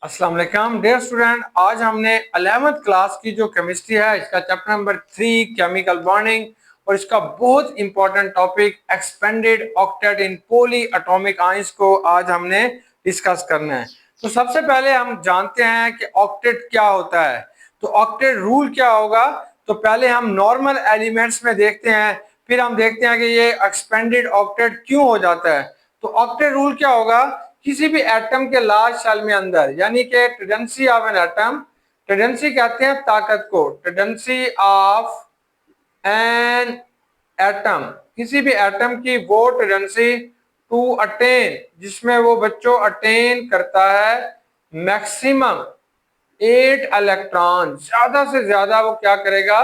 अस्सलाम वालेकुम dear student. आज हमने 11th क्लास की जो केमिस्ट्री है इसका चैप्टर नंबर 3 केमिकल बॉन्डिंग और इसका बहुत इंपॉर्टेंट टॉपिक एक्सपेंडेड ऑक्टेट इन पॉली एटॉमिक आयंस को आज हमने डिस्कस करना है। तो सबसे पहले हम जानते हैं कि ऑक्टेट क्या होता है। तो ऑक्टेट रूल क्या होगा। तो पहले हम नॉर्मल एलिमेंट्स में देखते हैं, फिर हम देखते हैं कि ये एक्सपेंडेड ऑक्टेट क्यों हो जाता है। तो ऑक्टेट रूल क्या होगा। किसी भी एटम के लार्ज शेल में अंदर, यानी कि tendency of an atom, tendency कहते हैं ताकत को, टेंडेंसी ऑफ एन एटम, किसी भी एटम की वो टेंडेंसी टू अटेन, जिसमें वो बच्चों अटेन करता है मैक्सिमम 8 इलेक्ट्रॉन, ज्यादा से ज्यादा वो क्या करेगा,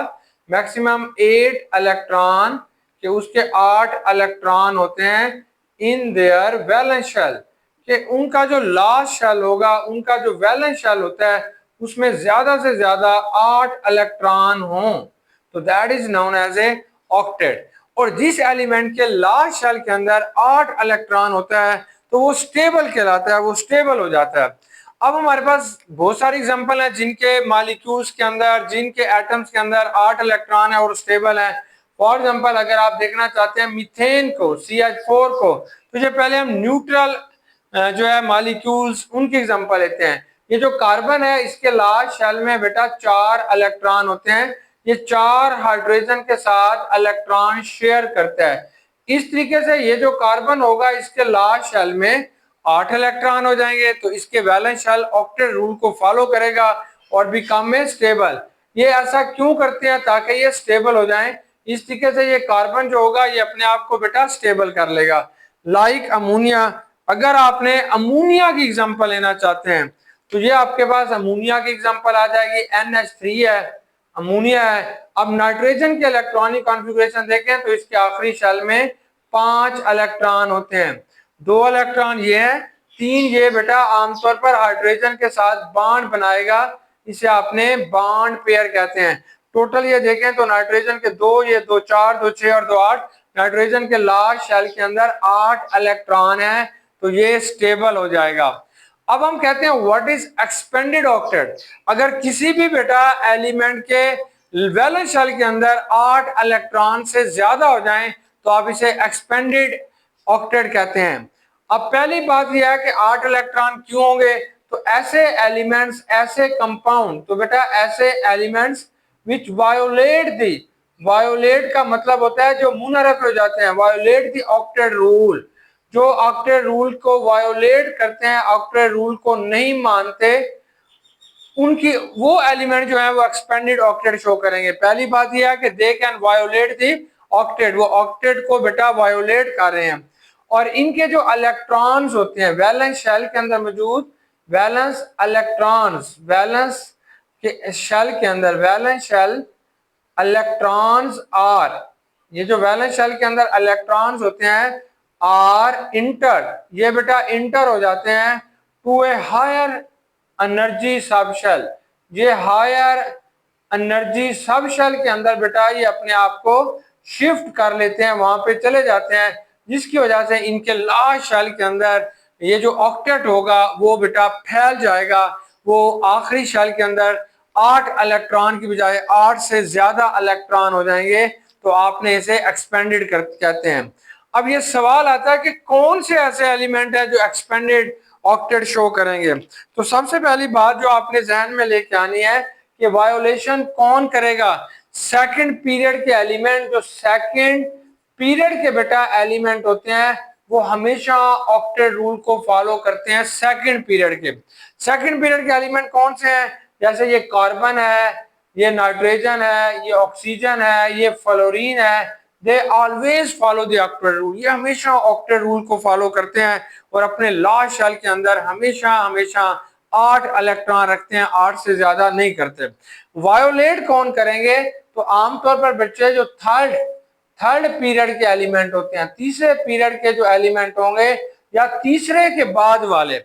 मैक्सिमम 8 इलेक्ट्रॉन, कि उसके 8 इलेक्ट्रॉन होते हैं इन देयर वैलेंस शेल, कि उनका जो लास्ट शेल होगा, उनका जो वैलेंस शेल होता है उसमें ज्यादा से ज्यादा 8 इलेक्ट्रॉन हों, तो that is known as a octet. और जिस एलिमेंट के लास्ट शेल के अंदर 8 इलेक्ट्रॉन होता है तो वो स्टेबल कहलाता है, वो स्टेबल हो जाता है। अब हमारे पास बहुत सारी एग्जांपल हैं जिनके मॉलिक्यूल्स के अंदर, जिनके एटम्स के अंदर 8 इलेक्ट्रॉन है और स्टेबल है। फॉर एग्जांपल अगर आप देखना चाहते हैं मीथेन को, CH4 को, तो ये पहले हम न्यूट्रल जो है मॉलिक्यूल्स उनकी एग्जांपल लेते हैं। ये जो कार्बन है इसके लास्ट शेल में बेटा 4 इलेक्ट्रॉन होते हैं, ये 4 हाइड्रोजन के साथ इलेक्ट्रॉन शेयर करता है। इस तरीके से ये जो कार्बन होगा इसके लास्ट शेल में 8 इलेक्ट्रॉन हो जाएंगे, तो इसके वैलेंस शेल ऑक्टेट रूल को फॉलो करेगा और बिकम ए स्टेबल। ये ऐसा क्यों करते हैं, ताकि ये स्टेबल हो जाएं। इस तरीके से ये कार्बन जो होगा ये अपने आप को बेटा स्टेबल कर लेगा। लाइक अमोनिया, अगर आपने अमोनिया की एग्जांपल लेना चाहते हैं तो ये आपके पास अमोनिया की एग्जांपल आ जाएगी, NH3 है, अमोनिया है। अब नाइट्रोजन के इलेक्ट्रॉनिक कॉन्फ़िगरेशन देखें तो इसके आखिरी शेल में 5 इलेक्ट्रॉन होते हैं, 2 इलेक्ट्रॉन ये है, 3 ये बेटा आमतौर पर हाइड्रोजन के साथ बॉन्ड बनाएगा, इसे आपने बॉन्ड पेयर कहते हैं। टोटल ये देखें तो नाइट्रोजन के 2, ये 2 4, 2 6 और 2 8, नाइट्रोजन के लास्ट शेल के अंदर 8 इलेक्ट्रॉन है, तो ये स्टेबल हो जाएगा। अब हम कहते हैं व्हाट इज एक्सपेंडेड ऑक्टेट। अगर किसी भी बेटा एलिमेंट के वैलेंस शेल के अंदर 8 इलेक्ट्रॉन से ज्यादा हो जाएं तो आप इसे एक्सपेंडेड ऑक्टेट कहते हैं। अब पहली बात यह है कि 8 इलेक्ट्रॉन क्यों होंगे, तो ऐसे एलिमेंट्स, ऐसे कंपाउंड, तो बेटा ऐसे elements which violet the, violet का मतलब होता है जो मुनहरफ हो जाते हैं, वायोलेट दी ऑक्टेट रूल, जो ऑक्टेट रूल को वायोलेट करते हैं, ऑक्टेट रूल को नहीं मानते, उनकी वो एलिमेंट जो है वो एक्सपेंडेड ऑक्टेट शो करेंगे। पहली बात यह है कि they can violet the octet, वो ऑक्टेट को बेटा वायोलेट कर रहे हैं। और इनके जो इलेक्ट्रॉन्स होते हैं वैलेंस शेल के अंदर मौजूद, वैलेंस इलेक्ट्रॉन्स, वैलेंस के शेल के अंदर, वैलेंस शेल इलेक्ट्रॉन्स आर, ये जो वैलेंस शेल के अंदर इलेक्ट्रॉन्स होते हैं आर इंटर, ये बेटा इंटर हो जाते हैं to a higher energy sub shell, ये हायर एनर्जी सब शेल के अंदर बेटा ये अपने आप को शिफ्ट कर लेते हैं, वहां पे चले जाते हैं, जिसकी वजह से इनके लास्ट शेल के अंदर ये जो ऑक्टेट होगा वो बेटा फैल जाएगा। वो आखिरी शेल के अंदर 8 इलेक्ट्रॉन की बजाय 8 से ज्यादा इलेक्ट्रॉन हो जाएंगे, तो आपने इसे एक्सपेंडेड कर कहते हैं। अब ये सवाल आता है कि कौन से ऐसे एलिमेंट है जो एक्सपेंडेड ऑक्टेट शो करेंगे। तो सबसे पहली बात जो आपने जहन में लेके आनी है कि वायोलेशन कौन करेगा, सेकंड पीरियड के एलिमेंट, जो सेकंड पीरियड के बेटा एलिमेंट होते हैं वो हमेशा ऑक्टेट रूल को फॉलो करते हैं। सेकंड पीरियड के, सेकंड पीरियड के एलिमेंट कौन से हैं, जैसे ये कार्बन है, ये नाइट्रोजन है, ये ऑक्सीजन है, ये फ्लोरीन है, they always follow the octet rule, ये हमेशा ऑक्टेट रूल को फॉलो करते हैं और अपने लास्ट शेल के अंदर हमेशा हमेशा 8 इलेक्ट्रॉन रखते हैं, 8 से ज्यादा नहीं करते। वायोलेट कौन करेंगे, तो आमतौर पर बच्चे जो थर्ड पीरियड के एलिमेंट होते हैं, तीसरे पीरियड के जो एलिमेंट होंगे या तीसरे के बाद वाले,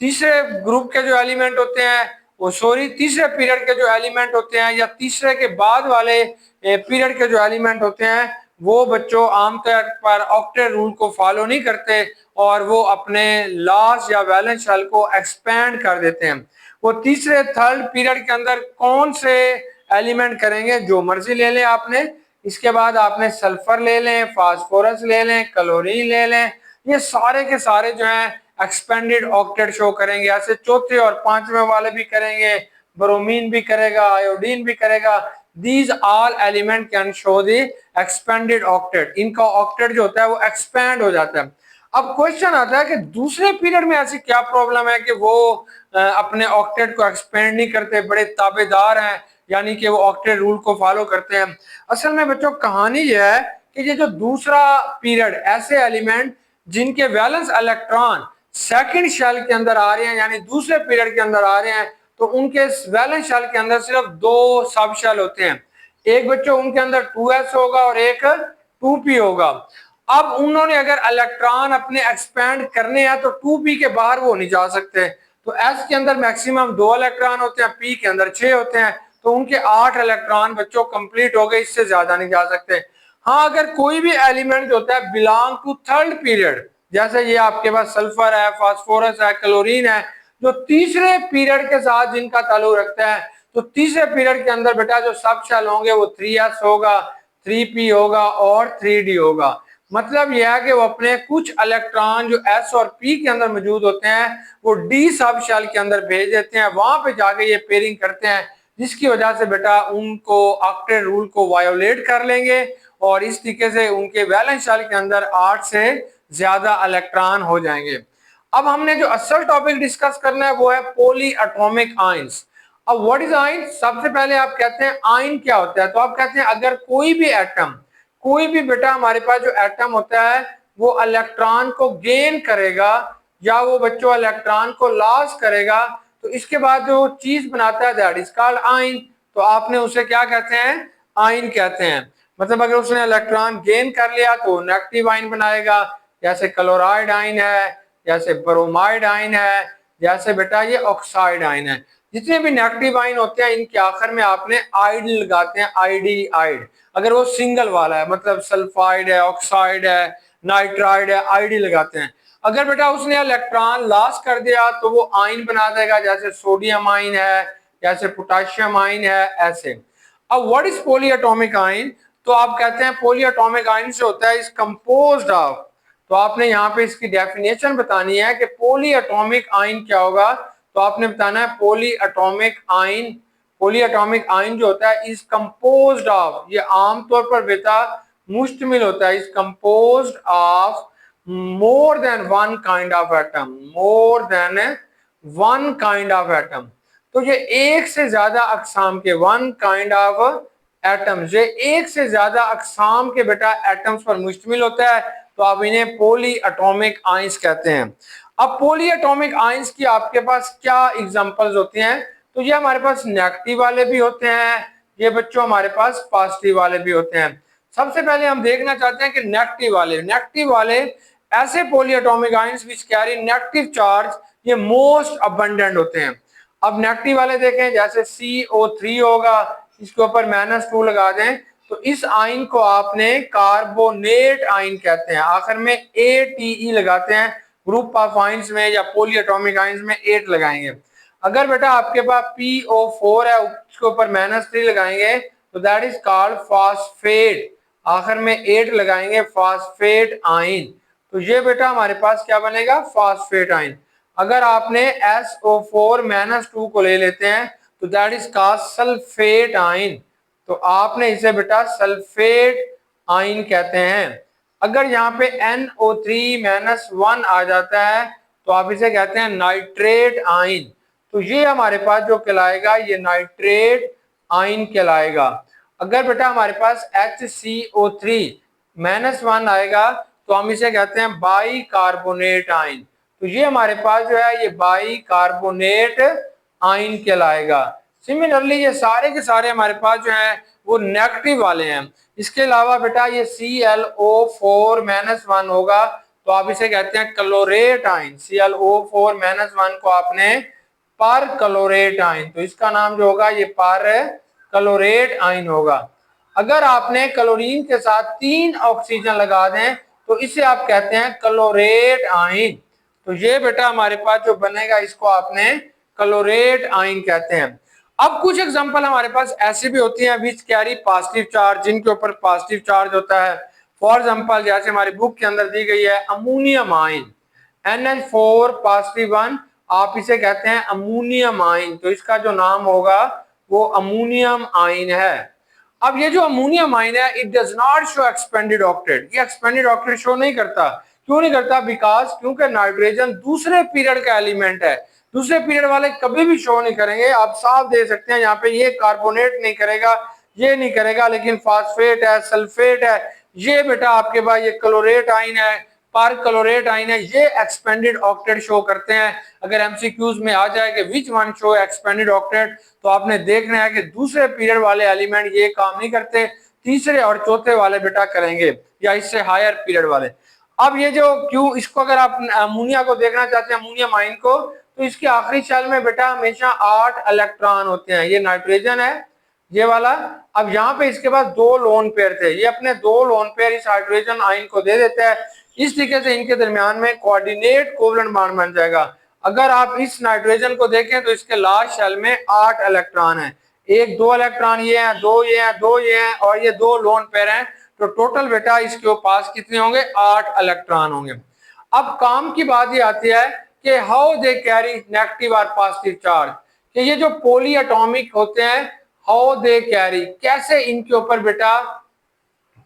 तीसरे ग्रुप के जो एलिमेंट होते हैं वो, सॉरी, तीसरे पीरियड के जो एलिमेंट होते हैं या तीसरे के बाद वाले पीरियड के जो एलिमेंट होते हैं वो बच्चों आमतौर पर ऑक्टेट रूल को फॉलो नहीं करते और वो अपने लास्ट या वैलेंस शेल को एक्सपेंड कर देते हैं। वो तीसरे थर्ड पीरियड के अंदर कौन से एलिमेंट करेंगे, जो मर्जी ले लें आपने, इसके बाद आपने सल्फर ले लें, फास्फोरस ले लें, क्लोरीन ले लें, ये सारे के सारे जो हैं एक्सपेंडेड ऑक्टेट शो करेंगे। ऐसे चौथे और पांचवें वाले भी करेंगे, ब्रोमीन भी करेगा, आयोडीन भी करेगा। These all element can show the expanded octet. इनका ऑक्टेट जो होता है वो एक्सपेंड हो जाता है। अब क्वेश्चन आता है कि दूसरे पीरियड में ऐसी क्या प्रॉब्लम है कि वो अपने ऑक्टेट को एक्सपेंड नहीं करते, बड़े ताबेदार हैं, यानी कि वो ऑक्टेट रूल को फॉलो करते हैं। असल में बच्चों कहानी यह है कि ये जो दूसरा पीरियड, ऐसे एलिमेंट जिनके वैलेंस इलेक्ट्रॉन सेकंड शेल के अंदर आ रहे हैं, यानी दूसरे पीरियड के अंदर आ रहे हैं, तो उनके वैलेंस शेल के अंदर सिर्फ दो सब शेल होते हैं। एक बच्चों उनके अंदर 2s होगा और एक 2p होगा। अब उन्होंने अगर इलेक्ट्रॉन अपने एक्सपेंड करने हैं तो 2p के बाहर वो नहीं जा सकते। तो s के अंदर मैक्सिमम 2 इलेक्ट्रॉन होते हैं, p के अंदर 6 होते हैं, तो उनके 8 इलेक्ट्रॉन बच्चों कंप्लीट हो गए, इससे ज्यादा नहीं जा सकते। हाँ, अगर कोई भी एलिमेंट जो होता है बिलोंग टू थर्ड पीरियड, जैसे ये आपके पास सल्फर है, फास्फोरस है, क्लोरीन है, जो तीसरे पीरियड के साथ जिनका ताल्लुक रखता है, तो तीसरे पीरियड के अंदर बेटा जो सब शेल होंगे वो 3s होगा, 3p होगा और 3d होगा। मतलब यह है कि वो अपने कुछ इलेक्ट्रॉन जो s और p के अंदर मौजूद होते हैं वो d सब शेल के अंदर भेज देते हैं, वहां पे जाके ये पेयरिंग करते हैं, जिसकी वजह से बेटा उनको ऑक्टेट रूल को वायोलेट कर लेंगे और इस तरीके से उनके वैलेंस शेल के अंदर 8 से ज्यादा इलेक्ट्रॉन हो जाएंगे। अब हमने जो असल टॉपिक डिस्कस करना है वो है पॉली एटॉमिक आयंस। अब व्हाट इज आयन? सबसे पहले आप कहते हैं आयन क्या होता है, तो आप कहते हैं अगर कोई भी एटम, कोई भी बेटा हमारे पास जो एटम होता है वो इलेक्ट्रॉन को गेन करेगा या वो बच्चों इलेक्ट्रॉन को लॉस करेगा, तो इसके बाद जो चीज बनाता है दैट इज कॉल्ड आयन। तो आपने उसे क्या कहते हैं? आयन कहते हैं। मतलब अगर उसने इलेक्ट्रॉन गेन कर लिया तो नेगेटिव आयन बनाएगा, जैसे क्लोराइड आयन है, जैसे ब्रोमाइड आयन है, जैसे बेटा ये ऑक्साइड आयन है। जितने भी नेगेटिव आयन होते हैं इनके आखिर में आपने आइड लगाते हैं, आईडी आइड। अगर वो सिंगल वाला है, मतलब सल्फाइड है, ऑक्साइड है, नाइट्राइड है, आईडी लगाते हैं। अगर बेटा उसने इलेक्ट्रॉन लॉस कर दिया तो वो आयन बना देगा, जैसे सोडियम आयन है, जैसे पोटेशियम आयन है, ऐसे। अब what is poly atomic ion? तो आप कहते हैं पॉली एटॉमिक आयन से होता है इज कंपोज्ड ऑफ। तो आपने यहाँ पे इसकी डेफिनेशन बतानी है कि पॉली एटॉमिक आयन क्या होगा। तो आपने बताना है poly atomic ion, poly atomic ion जो होता है इज कंपोज्ड ऑफ, ये आमतौर पर बेटा मुश्तमिल होता है, is composed of more than one kind of atom, more than one kind of atom. तो ये एक से ज्यादा अकसाम के, वन काइंड ऑफ एटम्स, ये एक से ज्यादा अकसाम के बेटा एटम्स पर मुश्तमिल होता है, तो आप इन्हें पॉली एटॉमिक आयंस कहते हैं। अब पॉली एटॉमिक आयंस की आपके पास क्या एग्जांपल्स होती हैं? तो ये हमारे पास नेगेटिव वाले भी होते हैं, ये बच्चों हमारे पास पॉजिटिव वाले भी होते हैं। सबसे पहले हम देखना चाहते हैं कि नेगेटिव वाले ऐसे poly atomic ions which carry negative charge, ये मोस्ट अबंडेंट होते हैं। अब नेगेटिव वाले देखें, जैसे CO3 होगा, इसके ऊपर -2 लगा दें, तो इस आयन को आपने कार्बोनेट आयन कहते हैं, आखिर में ATE लगाते हैं। ग्रुप ऑफ आयंस में या पॉली एटॉमिक आयंस में 8 लगाएंगे। अगर बेटा आपके पास PO4 है, उसके ऊपर -3 लगाएंगे तो दैट इज कॉल्ड फॉस्फेट, आखिर में 8 लगाएंगे, फॉस्फेट आयन। तो ये बेटा हमारे पास क्या बनेगा? Phosphate ion. अगर आपने SO4 -2 को ले लेते हैं तो that is called sulphate ion, तो आपने इसे बेटा सल्फेट आयन कहते हैं। अगर यहाँ पे NO3-1 आ जाता है तो आप इसे कहते हैं नाइट्रेट आयन, तो ये हमारे पास जो कहलाएगा ये नाइट्रेट आयन कहलाएगा। अगर बेटा हमारे पास HCO3-1 आएगा तो हम इसे कहते हैं बाई कार्बोनेट आयन, तो ये हमारे पास जो है ये बाई कार्बोनेट आयन कहलाएगा। सिमिलरली ये सारे के सारे हमारे पास जो है वो नेगेटिव वाले हैं। इसके अलावा बेटा ये ClO4-1 होगा, तो आप इसे कहते हैं क्लोरेट आयन। ClO4-1 को आपने पर क्लोरेट आयन, तो इसका नाम जो होगा ये पर क्लोरेट आयन होगा। अगर आपने क्लोरीन के साथ 3 ऑक्सीजन लगा दें तो इसे आप कहते हैं क्लोरेट आयन। तो ये बेटा हमारे पास जो बनेगा इसको आपने क्लोरेट आयन कहते हैं। अब कुछ एग्जांपल हमारे पास ऐसी भी होती हैं विच कैरी पॉजिटिव चार्ज, जिनके ऊपर पॉजिटिव चार्ज होता है। फॉर एग्जांपल जैसे हमारी बुक के अंदर दी गई है अमोनियम आयन, NH4 पॉजिटिव 1, आप इसे कहते हैं अमोनियम आयन। तो इसका जो नाम होगा वो अमोनियम आयन है। अब ये जो अमोनियम आयन है it does not show expanded octet, ये एक्सपेंडेड ऑक्टेट शो नहीं करता। क्यों नहीं करता? बिकॉज क्योंकि नाइट्रोजन दूसरे पीरियड का एलिमेंट है, दूसरे पीरियड वाले कभी भी शो नहीं करेंगे। आप साफ दे सकते हैं यहाँ पे ये कार्बोनेट नहीं करेगा, ये नहीं करेगा, लेकिन फास्फेट है, सल्फेट है, ये बेटा आपके पास ये क्लोरेट आयन है, पर क्लोरेट आयन है, ये एक्सपेंडेड ऑक्टेट शो करते हैं। अगर एमसीक्यूज में आ जाए कि which one show expanded octet, तो आपने देखना है कि दूसरे पीरियड वाले एलिमेंट ये काम नहीं करते, तीसरे और चौथे वाले बेटा करेंगे, या इससे हायर पीरियड वाले। अब ये जो क्यों, इसको अगर आप अमोनिया को देखना चाहते हैं, अमोनियम आयन को, तो इसके आखिरी शेल में बेटा हमेशा 8 इलेक्ट्रॉन होते हैं। ये नाइट्रोजन है ये वाला। अब यहाँ पे इसके पास 2 लोन पेयर थे, ये अपने 2 लोन पेयर इस हाइड्रोजन आयन को दे देता है। इस तरीके से इनके दरमियान में कोऑर्डिनेट कोवलेंट बॉन्ड बन जाएगा। अगर आप इस नाइट्रोजन को देखें तो इसके लास्ट शेल में 8 इलेक्ट्रॉन है, 1-2 इलेक्ट्रॉन ये हैं, 2 ये हैं, 2 ये हैं, और ये 2 लोन पेयर हैं। तो टोटल बेटा इसके पास कितने होंगे? 8 इलेक्ट्रॉन होंगे। अब काम की बात ये आती है कि हाउ दे कैरी नेगेटिव और पॉजिटिव चार्ज, कि ये जो पोली एटॉमिक होते हैं हाउ दे कैरी, कैसे इनके ऊपर बेटा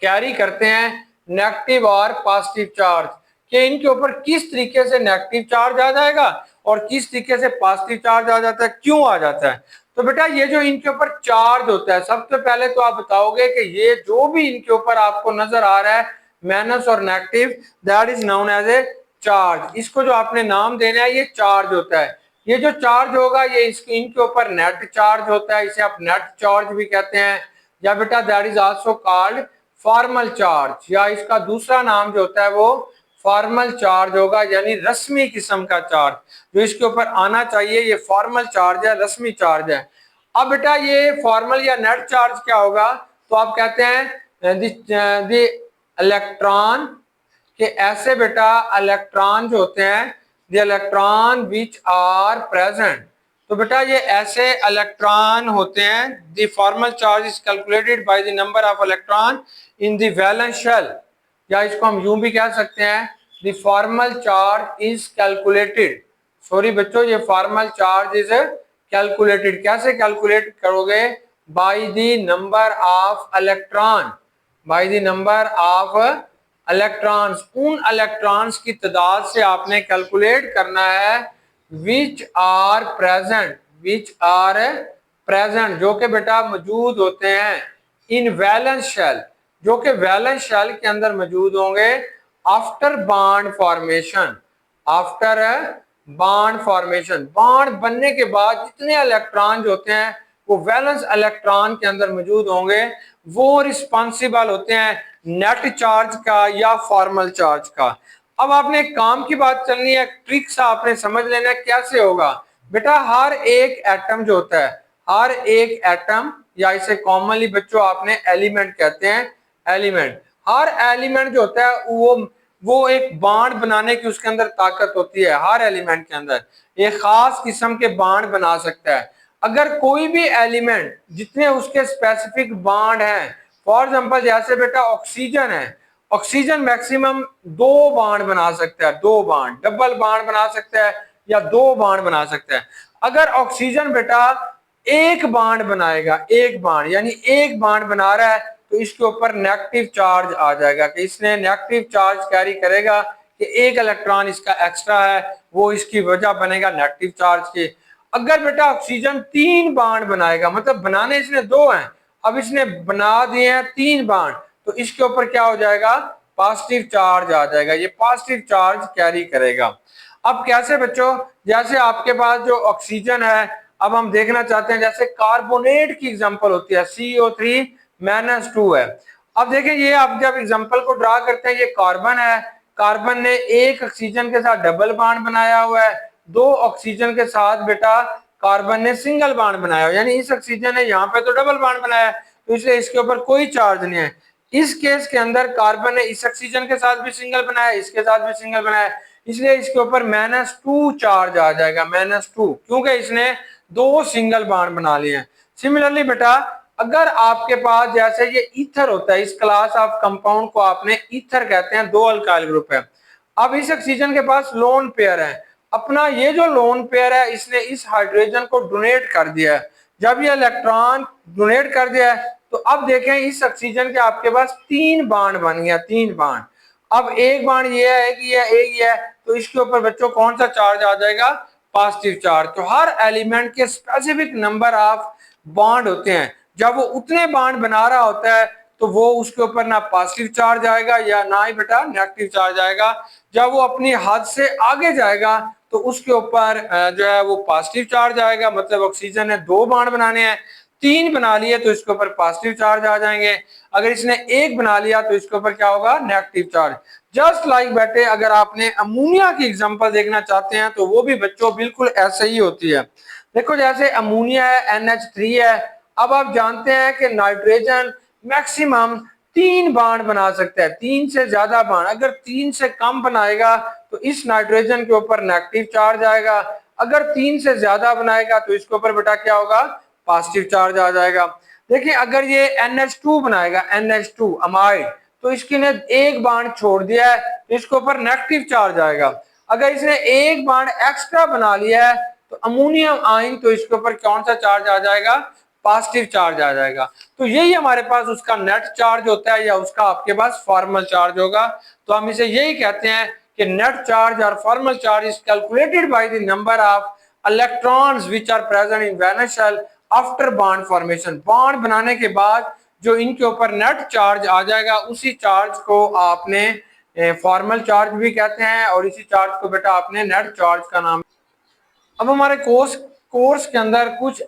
कैरी करते हैं नेगेटिव और पॉजिटिव चार्ज, कि इनके ऊपर किस तरीके से नेगेटिव चार्ज आ जाएगा और किस तरीके से पॉजिटिव चार्ज आ जाता है, क्यों आ जाता है। तो बेटा ये जो इनके ऊपर चार्ज होता है, सबसे पहले तो आप बताओगे कि ये जो भी इनके ऊपर आपको नजर आ रहा है माइनस और negative, that is known as a charge. इसको जो आपने नाम देना है ये चार्ज होता है। ये जो चार्ज होगा ये इनके ऊपर नेट चार्ज होता है, इसे आप नेट चार्ज भी कहते हैं, या बेटा that is also called formal charge, या इसका दूसरा नाम जो होता है वो फॉर्मल चार्ज होगा, यानी रस्मी किस्म का चार्ज जो इसके ऊपर आना चाहिए, ये फॉर्मल चार्ज है, रस्मी चार्ज है। अब बेटा ये फॉर्मल या नेट चार्ज क्या होगा? तो आप कहते हैं द इलेक्ट्रॉन, के ऐसे बेटा इलेक्ट्रॉन जो होते हैं, the electron which are present, तो बेटा ये ऐसे इलेक्ट्रॉन होते हैं। The formal charge is calculated by the number of electron in the valence shell, या इसको हम यूं भी कह सकते हैं the formal charge is calculated, sorry बच्चों ये फॉर्मल चार्ज इज कैलकुलेटेड। कैसे कैलकुलेट करोगे? By the number of electron, by the number of electrons, उन इलेक्ट्रॉन्स की तादाद से आपने कैलकुलेट करना है which are present, which are present, जो कि बेटा मौजूद होते हैं इन वैलेंस शेल, जो कि वैलेंस शेल के अंदर मौजूद होंगे after bond formation, after bond formation, bond बनने के बाद जितने इलेक्ट्रॉन जो होते हैं वो वैलेंस इलेक्ट्रॉन के अंदर मौजूद होंगे, वो रिस्पॉन्सिबल होते हैं नेट चार्ज का या फॉर्मल चार्ज का। अब आपने काम की बात चलनी है, ट्रिक सा आपने समझ लेना है कैसे होगा। बेटा हर एक एटम जो होता है, हर एक एटम, या इसे कॉमनली बच्चों आपने एलिमेंट कहते हैं, एलिमेंट, हर एलिमेंट जो होता है वो एक बॉन्ड बनाने की उसके अंदर ताकत होती है। हर एलिमेंट के अंदर एक खास किस्म के बॉन्ड बना सकता है। अगर कोई भी एलिमेंट जितने उसके स्पेसिफिक बॉन्ड हैं, फॉर एग्जांपल जैसे बेटा ऑक्सीजन है, ऑक्सीजन मैक्सिमम 2 बॉन्ड बना सकता है, 2 बॉन्ड, डबल बॉन्ड बना सकता है या 2 बॉन्ड बना सकता है। अगर ऑक्सीजन बेटा एक बॉन्ड बनाएगा, एक बॉन्ड यानी एक बॉन्ड बना रहा है, तो इसके ऊपर नेगेटिव चार्ज आ जाएगा, कि इसने नेगेटिव चार्ज कैरी करेगा, कि एक इलेक्ट्रॉन इसका एक्स्ट्रा है, वो इसकी वजह बनेगा नेगेटिव चार्ज की। अगर बेटा ऑक्सीजन 3 बॉन्ड बनाएगा, मतलब बनाने इसने 2 हैं, अब इसने बना दिए हैं 3 बॉन्ड, तो इसके ऊपर क्या हो जाएगा? पॉजिटिव चार्ज आ जाएगा, ये पॉजिटिव चार्ज कैरी करेगा। अब कैसे बच्चों? जैसे आपके पास जो ऑक्सीजन है, अब हम देखना चाहते हैं जैसे कार्बोनेट की एग्जांपल होती है, CO3-2 है। अब देखें ये आप जब एग्जांपल को ड्रा करते हैं, ये कार्बन है, कार्बन ने एक ऑक्सीजन के साथ डबल बॉन्ड बनाया हुआ है, 2 ऑक्सीजन के साथ बेटा कार्बन ने सिंगल बॉन्ड बनाया, यानी इस ऑक्सीजन ने यहाँ पे तो डबल बॉन्ड बनाया है, तो इसलिए इसके ऊपर कोई चार्ज नहीं है। इस केस के अंदर कार्बन ने इस ऑक्सीजन के साथ भी सिंगल बनाया, इसके साथ भी सिंगल बनाया, इसलिए इसके ऊपर -2 चार्ज आ जाएगा, -2, क्योंकि इसने दो सिंगल बॉन्ड बना लिए हैं। सिमिलरली बेटा अगर आपके पास जैसे ये ईथर होता है, इस क्लास ऑफ कंपाउंड को आपने ईथर कहते हैं, दो अल्काइल ग्रुप है। अब इस ऑक्सीजन के पास लोन पेयर है, अपना ये जो लोन पेयर है इसने इस हाइड्रोजन को डोनेट कर दिया है। जब ये इलेक्ट्रॉन डोनेट कर दिया है तो अब देखें इस ऑक्सीजन के आपके पास 3 बॉन्ड बन गया, 3 बॉन्ड। अब एक बॉन्ड ये है कि ये एक ही है, तो इसके ऊपर बच्चों कौन सा चार्ज आ जाएगा, पॉजिटिव चार्ज। तो हर एलिमेंट के स्पेसिफिक नंबर ऑफ बॉन्ड होते हैं, जब वो उतने बॉन्ड बना रहा होता है तो वो उसके ऊपर ना पॉजिटिव चार्ज आएगा या ना ही बेटा नेगेटिव चार्ज आएगा। जब वो अपनी हद से आगे जाएगा तो उसके ऊपर जो है वो पॉजिटिव चार्ज आएगा, मतलब ऑक्सीजन ने दो बॉन्ड बनाने हैं, 3 बना लिए तो इसके ऊपर पॉजिटिव चार्ज आ जाएंगे, अगर इसने एक बना लिया तो इसके ऊपर क्या होगा, नेगेटिव चार्ज। जस्ट लाइक बेटे अगर आपने अमोनिया की एग्जांपल देखना चाहते हैं तो वो भी बच्चों बिल्कुल ऐसे ही होती है। देखो जैसे अमोनिया है, NH3 है। अब आप जानते हैं कि नाइट्रोजन मैक्सिमम 3 बॉन्ड बना सकता है, 3 से ज्यादा बॉन्ड। अगर 3 से कम बनाएगा तो इस नाइट्रोजन के ऊपर नेगेटिव चार्ज आएगा, अगर 3 से ज्यादा बनाएगा तो इसके ऊपर बेटा क्या होगा, पॉजिटिव चार्ज आ जाएगा। देखिए अगर ये NH2 बनाएगा, NH2 अमाइड, तो इसकी ने एक बॉन्ड छोड़ दिया है तो इसके ऊपर नेगेटिव चार्ज आएगा। अगर इसने एक बॉन्ड एक्स्ट्रा बना लिया है तो अमोनियम आयन, तो इसके ऊपर कौन सा चार्ज आ जाएगा, पॉजिटिव चार्ज आ जाएगा। तो यही हमारे पास उसका नेट चार्ज होता है या उसका आपके पास फॉर्मल चार्ज होगा। तो हम इसे यही कहते हैं कि नेट चार्ज और formal charge is calculated by the number of electrons which are present in valence shell after bond formation. Bond बनाने के बाद जो इनके ऊपर नेट चार्ज आ जाएगा उसी चार्ज को आपने फॉर्मल चार्ज भी कहते हैं और इसी चार्ज को बेटा आपने नेट चार्ज का नाम। अब हमारे कोर्स के अंदर कुछ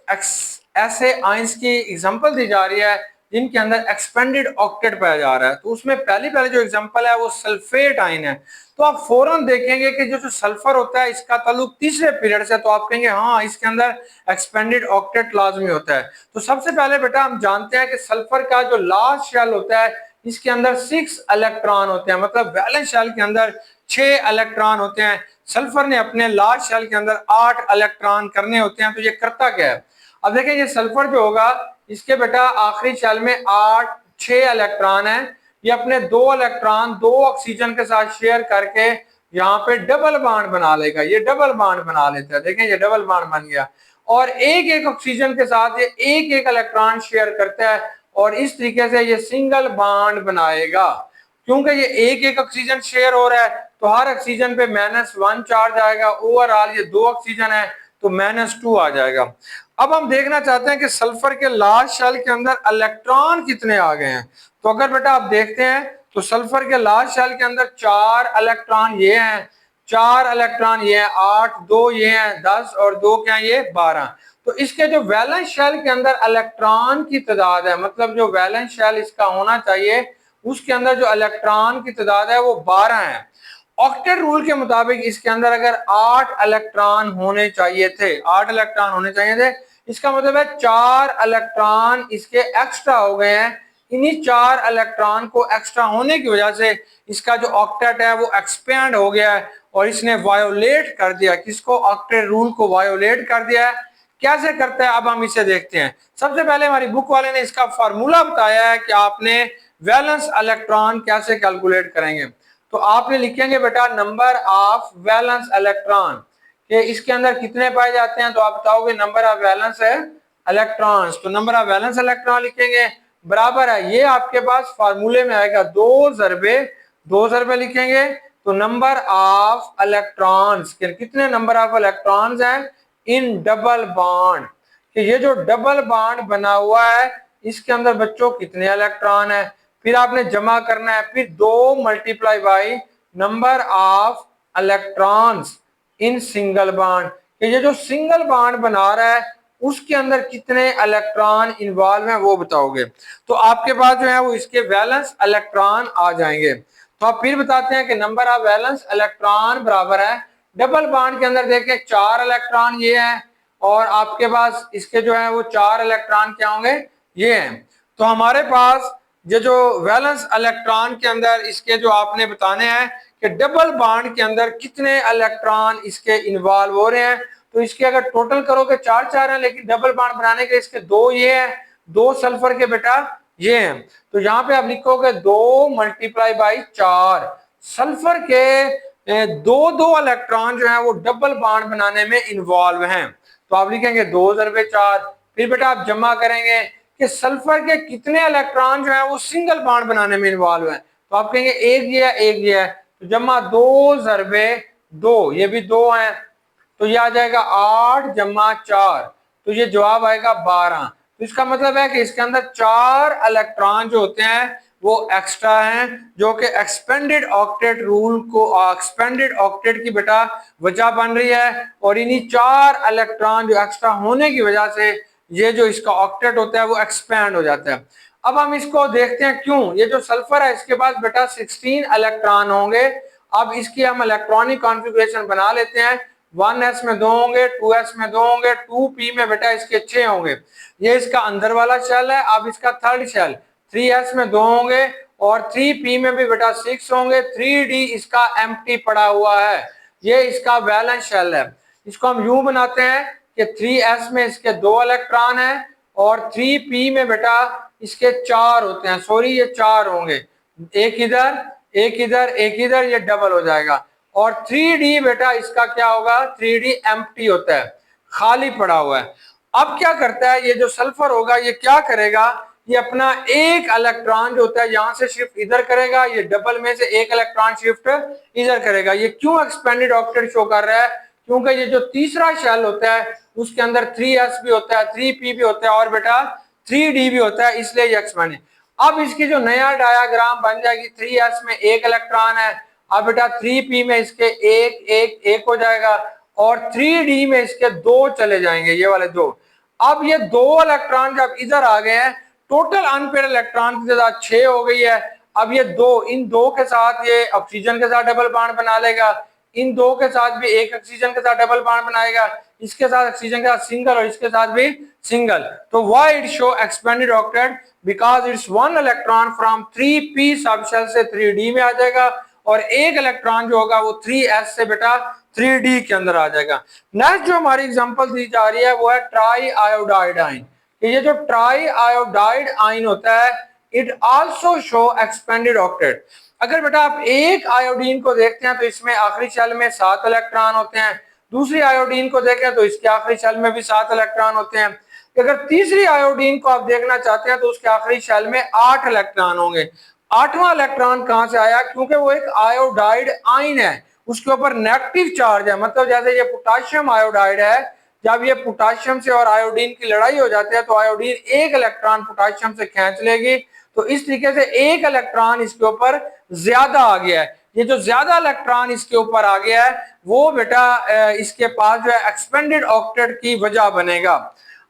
ऐसे आयंस की एग्जांपल दी जा रही है जिनके अंदर एक्सपेंडेड ऑक्टेट पाया जा रहा है। तो उसमें पहले जो एग्जांपल है वो सल्फेट आयन है। तो आप फौरन देखेंगे कि जो सल्फर होता है इसका ताल्लुक तीसरे पीरियड से, तो आप कहेंगे हाँ इसके अंदर एक्सपेंडेड ऑक्टेट लाजमी होता है। तो सबसे पहले बेटा हम जानते हैं कि सल्फर का जो लास्ट शेल होता है इसके अंदर 6 इलेक्ट्रॉन होते हैं, मतलब वैलेंस शेल के अंदर 6 इलेक्ट्रॉन होते हैं। सल्फर ने अपने लार्ज शेल के अंदर 8 इलेक्ट्रॉन करने होते हैं। तो ये करता क्या है, अब देखें ये सल्फर जो होगा इसके बेटा आखिरी शेल में 6 इलेक्ट्रॉन है, ये अपने 2 इलेक्ट्रॉन 2 ऑक्सीजन के साथ शेयर करके यहाँ पे डबल बॉन्ड बना लेगा, ये डबल बॉन्ड बना लेता है। देखें ये डबल बॉन्ड बन गया और एक ऑक्सीजन के साथ ये एक इलेक्ट्रॉन शेयर करता है और इस तरीके से ये सिंगल बॉन्ड बनाएगा। क्योंकि ये एक ऑक्सीजन शेयर हो रहा है तो हर ऑक्सीजन पे -1 चार्ज आएगा, ओवरऑल ये 2 ऑक्सीजन है तो -2 आ जाएगा। अब हम देखना चाहते हैं कि सल्फर के लास्ट शेल के अंदर इलेक्ट्रॉन कितने आ गए हैं। तो अगर बेटा आप देखते हैं तो सल्फर के लास्ट शेल के अंदर 4 इलेक्ट्रॉन ये हैं, 4 इलेक्ट्रॉन ये हैं, 8, 2 ये हैं, 10 और 2 क्या ये 12। तो इसके जो वैलेंस शेल के अंदर इलेक्ट्रॉन की तादाद है, मतलब जो वैलेंस शेल इसका होना चाहिए उसके अंदर जो इलेक्ट्रॉन की तादाद है वो 12 है। ऑक्टेट रूल के मुताबिक इसके अंदर अगर 8 इलेक्ट्रॉन होने चाहिए थे, 8 इलेक्ट्रॉन होने चाहिए थे, इसका मतलब है 4 इलेक्ट्रॉन इसके एक्स्ट्रा हो गए हैं। इन्हीं 4 इलेक्ट्रॉन को एक्स्ट्रा होने की वजह से इसका जो ऑक्टेट है वो एक्सपेंड हो गया है और इसने वायोलेट कर दिया, किसको, ऑक्टेट रूल को वायोलेट कर दिया है। कैसे करता है अब हम इसे देखते हैं। सबसे पहले हमारी बुक वाले ने इसका फार्मूला बताया है कि आपने वैलेंस इलेक्ट्रॉन कैसे कैलकुलेट करेंगे। तो आपने लिखेंगे बेटा नंबर ऑफ वैलेंस इलेक्ट्रॉन कि इसके अंदर कितने पाए जाते हैं, तो आप बताओगे नंबर ऑफ वैलेंस है इलेक्ट्रॉन्स, तो नंबर ऑफ वैलेंस इलेक्ट्रॉन लिखेंगे बराबर है, ये आपके पास फार्मूले में आएगा 2 जरबे लिखेंगे तो नंबर ऑफ इलेक्ट्रॉन्स, कितने नंबर ऑफ इलेक्ट्रॉन्स हैं इन डबल बॉन्ड, कि ये जो डबल बॉन्ड बना हुआ है इसके अंदर बच्चों कितने इलेक्ट्रॉन है, फिर आपने जमा करना है, फिर 2 multiply by number of electrons in single bond, कि ये जो सिंगल बॉन्ड बना रहा है उसके अंदर कितने इलेक्ट्रॉन इन्वॉल्व हैं वो बताओगे। तो आपके पास जो है वो इसके वैलेंस इलेक्ट्रॉन आ जाएंगे। तो आप फिर बताते हैं कि नंबर ऑफ वैलेंस इलेक्ट्रॉन बराबर है, डबल बॉन्ड के अंदर देखें 4 इलेक्ट्रॉन ये है और आपके पास इसके जो है वो 4 इलेक्ट्रॉन क्या होंगे ये हैं। तो हमारे पास ये जो वैलेंस इलेक्ट्रॉन के अंदर इसके जो आपने बताने हैं कि डबल बॉन्ड के अंदर कितने इलेक्ट्रॉन इसके इन्वॉल्व हो रहे हैं। तो इसके अगर टोटल करोगे चार चार हैं, लेकिन डबल बॉन्ड बनाने के इसके दो ये हैं, दो सल्फर के बेटा ये हैं। तो यहाँ पे आप लिखोगे 2 मल्टीप्लाई बाई 4। सल्फर के दो दो इलेक्ट्रॉन जो है वो डबल बॉन्ड बनाने में इन्वॉल्व हैं। तो आप लिखेंगे 2 × 4। फिर बेटा आप जमा करेंगे कि सल्फर के कितने इलेक्ट्रॉन जो है वो सिंगल बॉन्ड बनाने में इन्वॉल्व है। तो आप कहेंगे एक ये है एक ये है, तो जमा 2 × 2, ये भी 2 है, तो ये आ जाएगा 8 + 4, तो ये जवाब आएगा 12। तो इसका मतलब है कि इसके अंदर 4 इलेक्ट्रॉन जो होते हैं वो एक्स्ट्रा हैं, जो कि एक्सपेंडेड ऑक्टेट रूल को एक्सपेंडेड ऑक्टेट की बेटा वजह बन रही है। और इन्हीं 4 इलेक्ट्रॉन जो एक्स्ट्रा होने की वजह से ये जो इसका ऑक्टेट होता है वो एक्सपैंड हो जाता है। अब हम इसको देखते हैं क्यों। ये जो सल्फर है इसके पास बेटा 16 इलेक्ट्रॉन होंगे। अब इसकी हम इलेक्ट्रॉनिक कॉन्फ़िगरेशन बना लेते हैं। 1s में 2 होंगे, 2s में 2 होंगे, 2p में बेटा इसके 6 होंगे। ये इसका अंदर वाला शेल है। अब इसका थर्ड शेल 3s में 2 होंगे और 3p में भी बेटा 6 होंगे। 3d इसका एम्प्टी पड़ा हुआ है, ये इसका वैलेंस शेल है। इसको हम यूं बनाते हैं कि 3s में इसके 2 इलेक्ट्रॉन हैं और 3p में बेटा इसके 4 होते हैं। सॉरी, ये 4 होंगे, एक इधर एक इधर एक इधर, ये डबल हो जाएगा। और 3d बेटा इसका क्या होगा, 3d एम्प्टी होता है, खाली पड़ा हुआ है। अब क्या करता है ये जो सल्फर होगा, ये क्या करेगा, ये अपना एक इलेक्ट्रॉन जो होता है यहां से शिफ्ट इधर करेगा, ये डबल में से एक इलेक्ट्रॉन शिफ्ट इधर करेगा। ये क्यों एक्सपेंडेड ऑक्टेट शो कर रहा है, क्योंकि ये जो तीसरा शेल होता है उसके अंदर 3s भी होता है, 3p भी होता है और बेटा 3d भी होता है, इसलिए ये एक्सपेंड है। अब इसकी जो नया डायग्राम बन जाएगी, 3s में एक इलेक्ट्रॉन है, अब बेटा 3p में इसके एक एक एक हो जाएगा और 3d में इसके 2 चले जाएंगे, ये वाले 2। अब ये 2 इलेक्ट्रॉन जब इधर आ गए हैं, टोटल अनपेयर इलेक्ट्रॉन की तादाद 6 हो गई है। अब ये 2, इन 2 के साथ ये ऑक्सीजन के साथ डबल बॉन्ड बना लेगा, इन 2 के साथ भी एक ऑक्सीजन के साथ डबल बॉन्ड बनाएगा, इसके साथ ऑक्सीजन के साथ सिंगल और इसके साथ भी सिंगल। तो why it show expanded octet, because it's 1 electron from 3p subshell से 3d में आ जाएगा और एक इलेक्ट्रॉन जो होगा वो 3s से बेटा 3d के अंदर आ जाएगा। नेक्स्ट जो हमारी एग्जांपल दी जा रही है वो है ट्राई आयोडाइड आयन। ये जो ट्राई आयोडाइड आयन होता है, it also show expanded octet. अगर बेटा आप एक आयोडीन को देखते हैं तो इसमें आखिरी शेल में 7 इलेक्ट्रॉन होते हैं, दूसरी आयोडीन को देखें तो इसके आखिरी शेल में भी 7 इलेक्ट्रॉन होते हैं। अगर तीसरी आयोडीन को आप देखना चाहते हैं तो उसके आखिरी शेल में 8 इलेक्ट्रॉन होंगे। 8वां इलेक्ट्रॉन कहां से आया, क्योंकि वो एक आयोडाइड आयन है, उसके ऊपर नेगेटिव चार्ज है। मतलब जैसे ये पोटाशियम आयोडाइड है, जब ये पोटाशियम से और आयोडीन की लड़ाई हो जाती है तो आयोडीन एक इलेक्ट्रॉन पोटाशियम से खींच लेगी, तो इस तरीके से एक इलेक्ट्रॉन इसके ऊपर ज्यादा आ गया है। ये जो ज्यादा इलेक्ट्रॉन इसके ऊपर आ गया है वो बेटा इसके पास जो है एक्सपेंडेड ऑक्टेट की वजह बनेगा।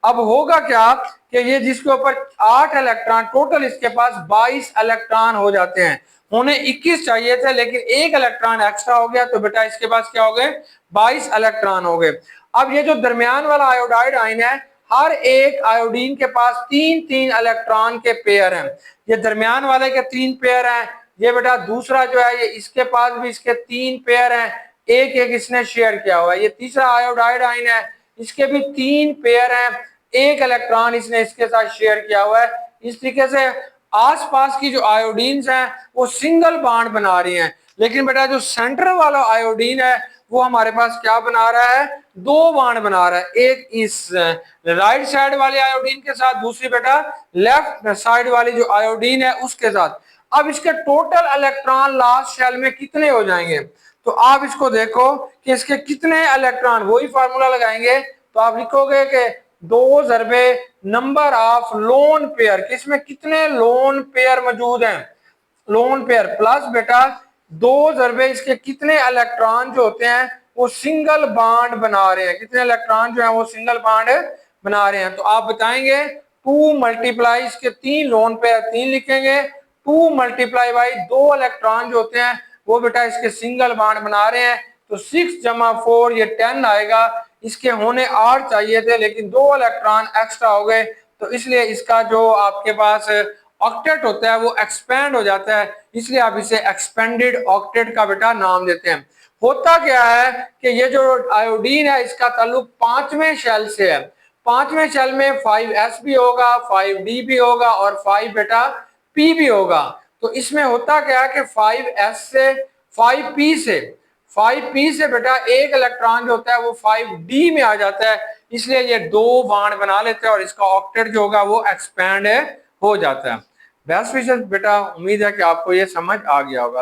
अब होगा क्या कि ये जिसके ऊपर 8 इलेक्ट्रॉन, टोटल इसके पास 22 इलेक्ट्रॉन हो जाते हैं, होने 21 चाहिए थे लेकिन एक इलेक्ट्रॉन एक्स्ट्रा हो गया, तो बेटा इसके पास क्या हो गए, 22 इलेक्ट्रॉन हो गए। अब ये जो दरमियान वाला आयोडाइड आयन है, हर एक आयोडीन के पास 3-3 इलेक्ट्रॉन के पेयर हैं। ये दरमियान वाले के 3 पेयर हैं, ये बेटा दूसरा जो है ये इसके पास भी इसके 3 पेयर हैं, एक एक इसने शेयर किया हुआ है। ये तीसरा आयोडाइड आयन है, इसके भी 3 पेयर हैं, एक इलेक्ट्रॉन इसने इसके साथ शेयर किया हुआ है। इस तरीके से आसपास की जो आयोडीन्स हैं वो सिंगल बॉन्ड बना रही हैं, लेकिन बेटा जो सेंटर वाला आयोडीन है वो हमारे पास क्या बना रहा है, 2 बॉन्ड बना रहा है, एक इस राइट साइड वाले आयोडीन के साथ, दूसरी बेटा लेफ्ट साइड वाली जो आयोडीन है उसके साथ। अब इसके टोटल इलेक्ट्रॉन लास्ट शेल में कितने हो जाएंगे, तो आप इसको देखो कि इसके कितने इलेक्ट्रॉन, वही फार्मूला लगाएंगे तो आप लिखोगे कि 2 × नंबर ऑफ लोन पेयर, किसमें कितने लोन पेयर मौजूद हैं, लोन पेयर प्लस बेटा 2 × इसके कितने इलेक्ट्रॉन जो होते हैं वो सिंगल बॉन्ड बना रहे हैं, कितने इलेक्ट्रॉन जो है वो सिंगल बॉन्ड बना रहे हैं। तो आप बताएंगे 2 × इसके 3 लोन पेयर 3 लिखेंगे, 2 × 2 इलेक्ट्रॉन जो होते हैं वो बेटा इसके सिंगल बॉन्ड बना रहे हैं, तो 6 × 4 ये 10 आएगा। इसके होने 8 चाहिए थे लेकिन 2 इलेक्ट्रॉन एक्स्ट्रा हो गए, तो इसलिए इसका जो आपके पास ऑक्टेट होता है वो एक्सपेंड हो जाता है, इसलिए आप इसे एक्सपेंडेड ऑक्टेट का बेटा नाम देते हैं। होता क्या है कि ये जो आयोडीन है इसका ताल्लुक पांचवें शेल से है। पांचवें शेल में 5s भी होगा, 5d भी होगा और 5 बेटा p भी होगा। तो इसमें होता क्या है कि 5s से 5p से 5p से बेटा एक इलेक्ट्रॉन जो होता है वो 5d में आ जाता है, इसलिए ये दो बॉन्ड बना लेते हैं और इसका ऑक्टेट जो होगा वो एक्सपैंड हो जाता है। बेस्ट विशेष बेटा, उम्मीद है कि आपको ये समझ आ गया होगा।